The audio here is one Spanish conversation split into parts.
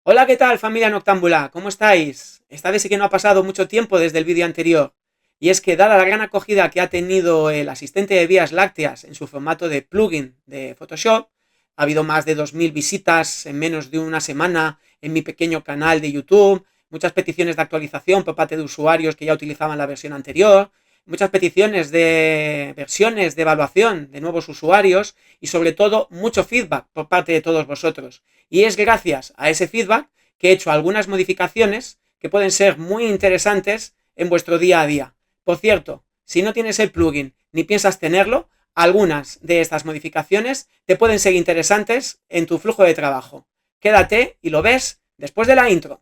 Hola, ¿qué tal, familia Noctámbula? ¿Cómo estáis? Esta vez sí que no ha pasado mucho tiempo desde el vídeo anterior. Y es que, dada la gran acogida que ha tenido el asistente de vías lácteas en su formato de plugin de Photoshop, ha habido más de 2000 visitas en menos de una semana en mi pequeño canal de YouTube, muchas peticiones de actualización por parte de usuarios que ya utilizaban la versión anterior, muchas peticiones de versiones de evaluación de nuevos usuarios y sobre todo mucho feedback por parte de todos vosotros. Y es gracias a ese feedback que he hecho algunas modificaciones que pueden ser muy interesantes en vuestro día a día. Por cierto, si no tienes el plugin ni piensas tenerlo, algunas de estas modificaciones te pueden ser interesantes en tu flujo de trabajo. Quédate y lo ves después de la intro.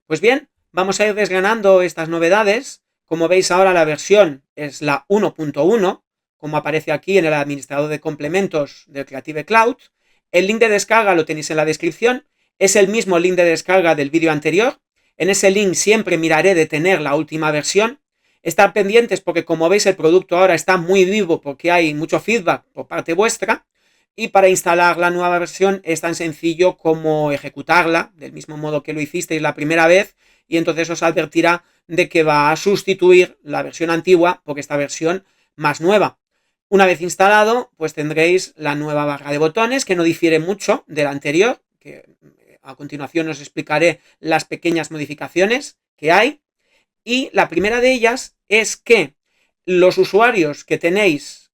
Pues bien, vamos a ir desgranando estas novedades. Como veis ahora la versión es la 1.1, como aparece aquí en el administrador de complementos del Creative Cloud. El link de descarga lo tenéis en la descripción. Es el mismo link de descarga del vídeo anterior. En ese link siempre miraré de tener la última versión. Estar pendientes porque, como veis, el producto ahora está muy vivo porque hay mucho feedback por parte vuestra. Y para instalar la nueva versión es tan sencillo como ejecutarla del mismo modo que lo hicisteis la primera vez, y entonces os advertirá de que va a sustituir la versión antigua por esta versión más nueva. Una vez instalado, pues tendréis la nueva barra de botones, que no difiere mucho de la anterior, que a continuación os explicaré las pequeñas modificaciones que hay. Y la primera de ellas es que los usuarios que tenéis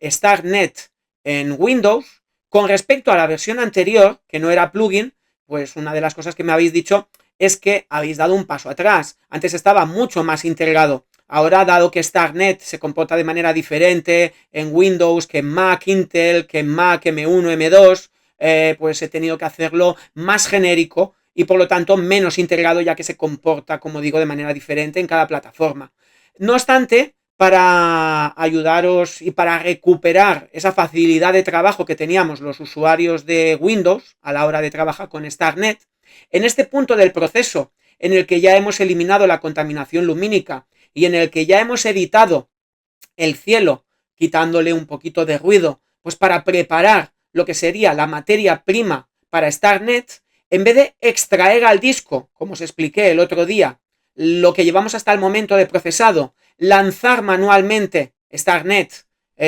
StarNet en Windows, con respecto a la versión anterior, que no era plugin, pues una de las cosas que me habéis dicho es que habéis dado un paso atrás. Antes estaba mucho más integrado. Ahora, dado que StarNet se comporta de manera diferente en Windows que en Mac, Intel, que en Mac M1, M2, pues he tenido que hacerlo más genérico y por lo tanto menos integrado, ya que se comporta, como digo, de manera diferente en cada plataforma. No obstante, para ayudaros y para recuperar esa facilidad de trabajo que teníamos los usuarios de Windows a la hora de trabajar con StarNet, en este punto del proceso en el que ya hemos eliminado la contaminación lumínica y en el que ya hemos editado el cielo, quitándole un poquito de ruido, pues para preparar lo que sería la materia prima para StarNet, en vez de extraer al disco, como os expliqué el otro día, lo que llevamos hasta el momento de procesado, lanzar manualmente StarNet,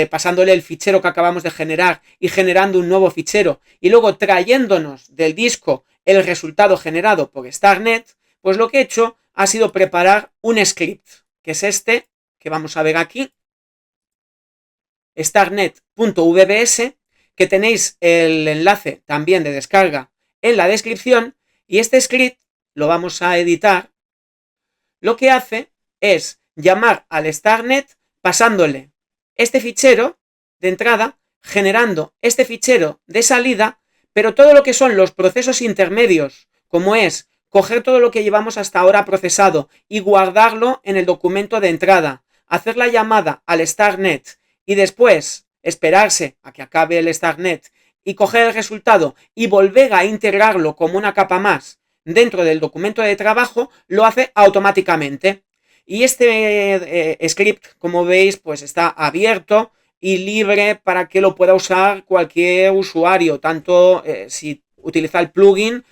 pasándole el fichero que acabamos de generar y generando un nuevo fichero, y luego trayéndonos del disco el resultado generado por StarNet, pues lo que he hecho ha sido preparar un script, que es este, que vamos a ver aquí, starnet.vbs, que tenéis el enlace también de descarga en la descripción, y este script lo vamos a editar. Lo que hace es llamar al StarNet pasándole este fichero de entrada, generando este fichero de salida, pero todo lo que son los procesos intermedios, como es coger todo lo que llevamos hasta ahora procesado y guardarlo en el documento de entrada, hacer la llamada al StarNet y después esperarse a que acabe el StarNet y coger el resultado y volver a integrarlo como una capa más dentro del documento de trabajo, lo hace automáticamente. Y este script, como veis, pues está abierto y libre para que lo pueda usar cualquier usuario, tanto si utiliza el plugin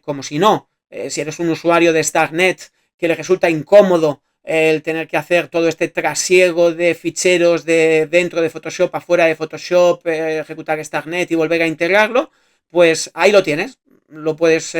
como si no. Si eres un usuario de StarNet que le resulta incómodo el tener que hacer todo este trasiego de ficheros de dentro de Photoshop a fuera de Photoshop, ejecutar StarNet y volver a integrarlo, pues ahí lo tienes, lo puedes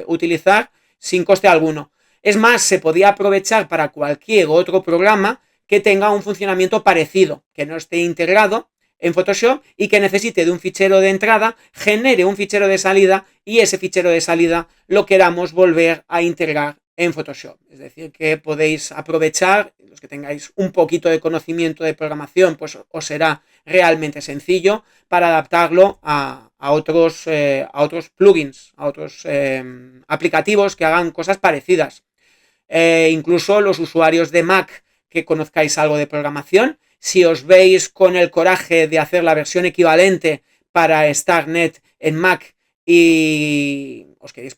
utilizar sin coste alguno. Es más, se podía aprovechar para cualquier otro programa que tenga un funcionamiento parecido, que no esté integrado en Photoshop y que necesite de un fichero de entrada, genere un fichero de salida y ese fichero de salida lo queramos volver a integrar en Photoshop. Es decir, que podéis aprovechar, los que tengáis un poquito de conocimiento de programación, pues os será realmente sencillo para adaptarlo a otros plugins, a otros aplicativos que hagan cosas parecidas. Incluso los usuarios de Mac que conozcáis algo de programación, si os veis con el coraje de hacer la versión equivalente para StarNet en Mac y os queréis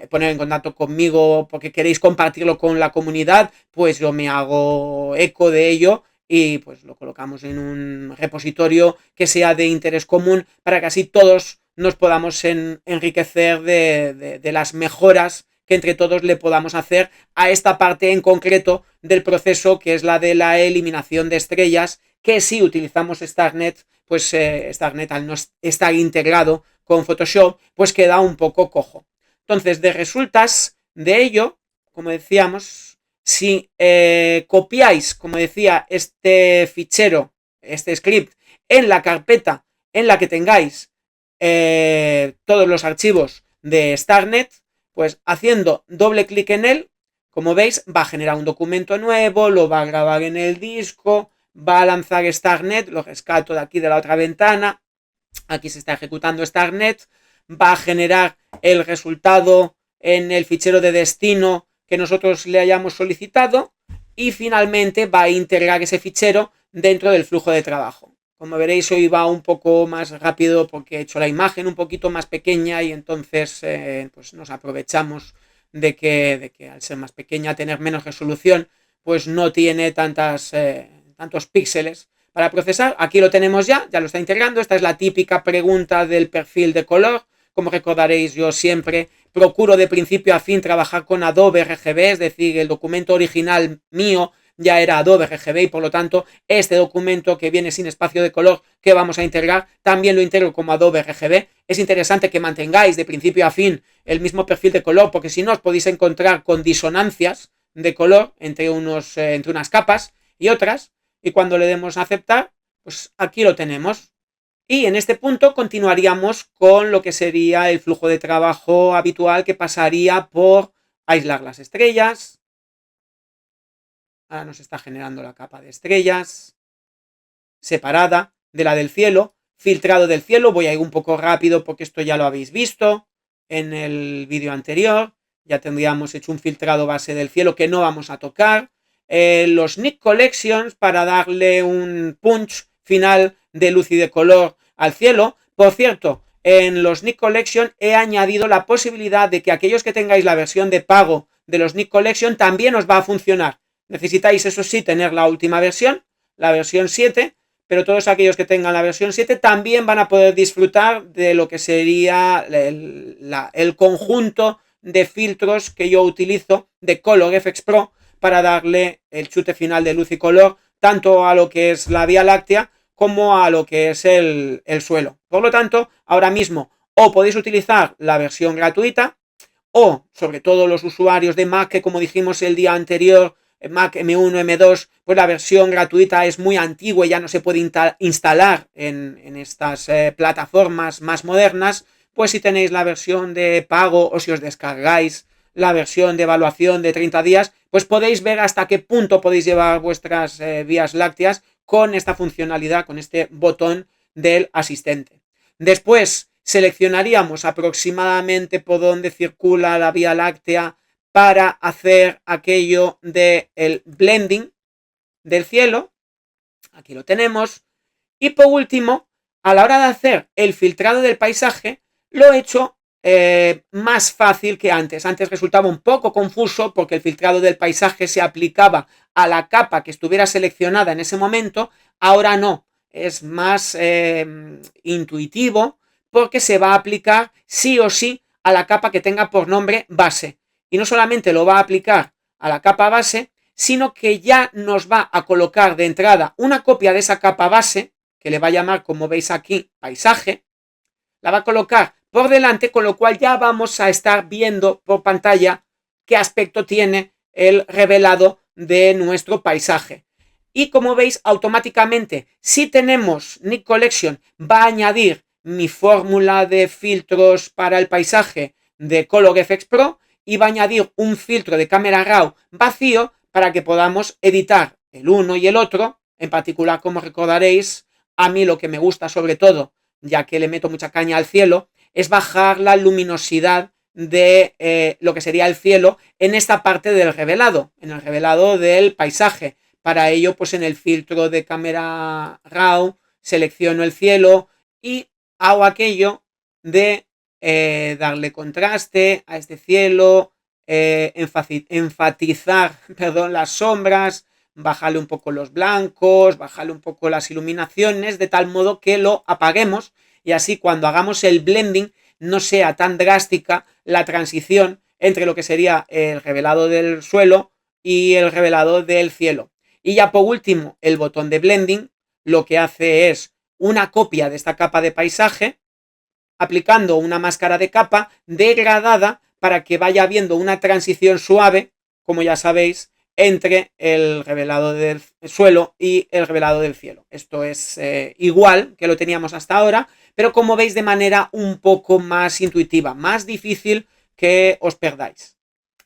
poner en contacto conmigo porque queréis compartirlo con la comunidad, pues yo me hago eco de ello y pues lo colocamos en un repositorio que sea de interés común para que así todos nos podamos enriquecer de las mejoras que entre todos le podamos hacer a esta parte en concreto del proceso, que es la de la eliminación de estrellas, que si utilizamos StarNet, pues StarNet al no estar integrado con Photoshop, pues queda un poco cojo. Entonces, de resultas de ello, como decíamos, si copiáis, como decía, este fichero, este script, en la carpeta en la que tengáis todos los archivos de StarNet, pues haciendo doble clic en él, como veis, va a generar un documento nuevo, lo va a grabar en el disco, va a lanzar StarNet, lo rescato de aquí de la otra ventana, aquí se está ejecutando StarNet, va a generar el resultado en el fichero de destino que nosotros le hayamos solicitado y finalmente va a integrar ese fichero dentro del flujo de trabajo. Como veréis, hoy va un poco más rápido porque he hecho la imagen un poquito más pequeña y entonces pues nos aprovechamos de que al ser más pequeña, tener menos resolución, pues no tiene tantos píxeles para procesar. Aquí lo tenemos ya lo está integrando. Esta es la típica pregunta del perfil de color. Como recordaréis, yo siempre procuro de principio a fin trabajar con Adobe RGB, es decir, el documento original mío ya era Adobe RGB y por lo tanto este documento que viene sin espacio de color que vamos a integrar también lo integro como Adobe RGB. Es interesante que mantengáis de principio a fin el mismo perfil de color porque si no os podéis encontrar con disonancias de color entre unas capas y otras, y cuando le demos a aceptar, pues aquí lo tenemos. Y en este punto continuaríamos con lo que sería el flujo de trabajo habitual que pasaría por aislar las estrellas. Ahora nos está generando la capa de estrellas separada de la del cielo, filtrado del cielo. Voy a ir un poco rápido porque esto ya lo habéis visto en el vídeo anterior. Ya tendríamos hecho un filtrado base del cielo que no vamos a tocar. Los Nik Collections para darle un punch final de luz y de color al cielo. Por cierto, en los Nik Collection he añadido la posibilidad de que aquellos que tengáis la versión de pago de los Nik Collection también os va a funcionar. Necesitáis, eso sí, tener la última versión, la versión 7, pero todos aquellos que tengan la versión 7 también van a poder disfrutar de lo que sería el conjunto de filtros que yo utilizo de Color FX Pro para darle el chute final de luz y color tanto a lo que es la Vía Láctea como a lo que es el suelo. Por lo tanto, ahora mismo o podéis utilizar la versión gratuita o, sobre todo los usuarios de Mac, que como dijimos el día anterior, Mac M1, M2, pues la versión gratuita es muy antigua y ya no se puede instalar en estas plataformas más modernas. Pues si tenéis la versión de pago o si os descargáis la versión de evaluación de 30 días, pues podéis ver hasta qué punto podéis llevar vuestras vías lácteas con esta funcionalidad, con este botón del asistente. Después seleccionaríamos aproximadamente por donde circula la Vía Láctea para hacer aquello del blending del cielo. Aquí lo tenemos. Y por último, a la hora de hacer el filtrado del paisaje, lo he hecho más fácil que antes. Antes resultaba un poco confuso porque el filtrado del paisaje se aplicaba a la capa que estuviera seleccionada en ese momento. Ahora no, es más intuitivo porque se va a aplicar sí o sí a la capa que tenga por nombre base. Y no solamente lo va a aplicar a la capa base, sino que ya nos va a colocar de entrada una copia de esa capa base, que le va a llamar, como veis aquí, paisaje, la va a colocar por delante, con lo cual ya vamos a estar viendo por pantalla qué aspecto tiene el revelado de nuestro paisaje. Y como veis, automáticamente, si tenemos Nik Collection, va a añadir mi fórmula de filtros para el paisaje de ColorFX Pro y va a añadir un filtro de cámara RAW vacío para que podamos editar el uno y el otro. En particular, como recordaréis, a mí lo que me gusta sobre todo, ya que le meto mucha caña al cielo, es bajar la luminosidad de lo que sería el cielo en esta parte del revelado, en el revelado del paisaje. Para ello, pues en el filtro de cámara RAW selecciono el cielo y hago aquello de darle contraste a este cielo, enfatizar las sombras, bajarle un poco los blancos, bajarle un poco las iluminaciones, de tal modo que lo apaguemos y así cuando hagamos el blending no sea tan drástica la transición entre lo que sería el revelado del suelo y el revelado del cielo. Y ya por último, el botón de blending lo que hace es una copia de esta capa de paisaje, aplicando una máscara de capa degradada para que vaya habiendo una transición suave, como ya sabéis, entre el revelado del suelo y el revelado del cielo. Esto es igual que lo teníamos hasta ahora, pero como veis de manera un poco más intuitiva, más difícil que os perdáis.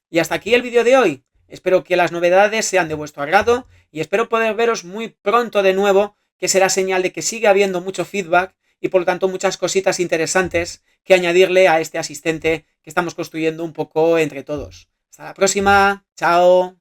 Y hasta aquí el vídeo de hoy. Espero que las novedades sean de vuestro agrado y espero poder veros muy pronto de nuevo, que será señal de que sigue habiendo mucho feedback y por lo tanto muchas cositas interesantes que añadirle a este asistente que estamos construyendo un poco entre todos. Hasta la próxima, chao.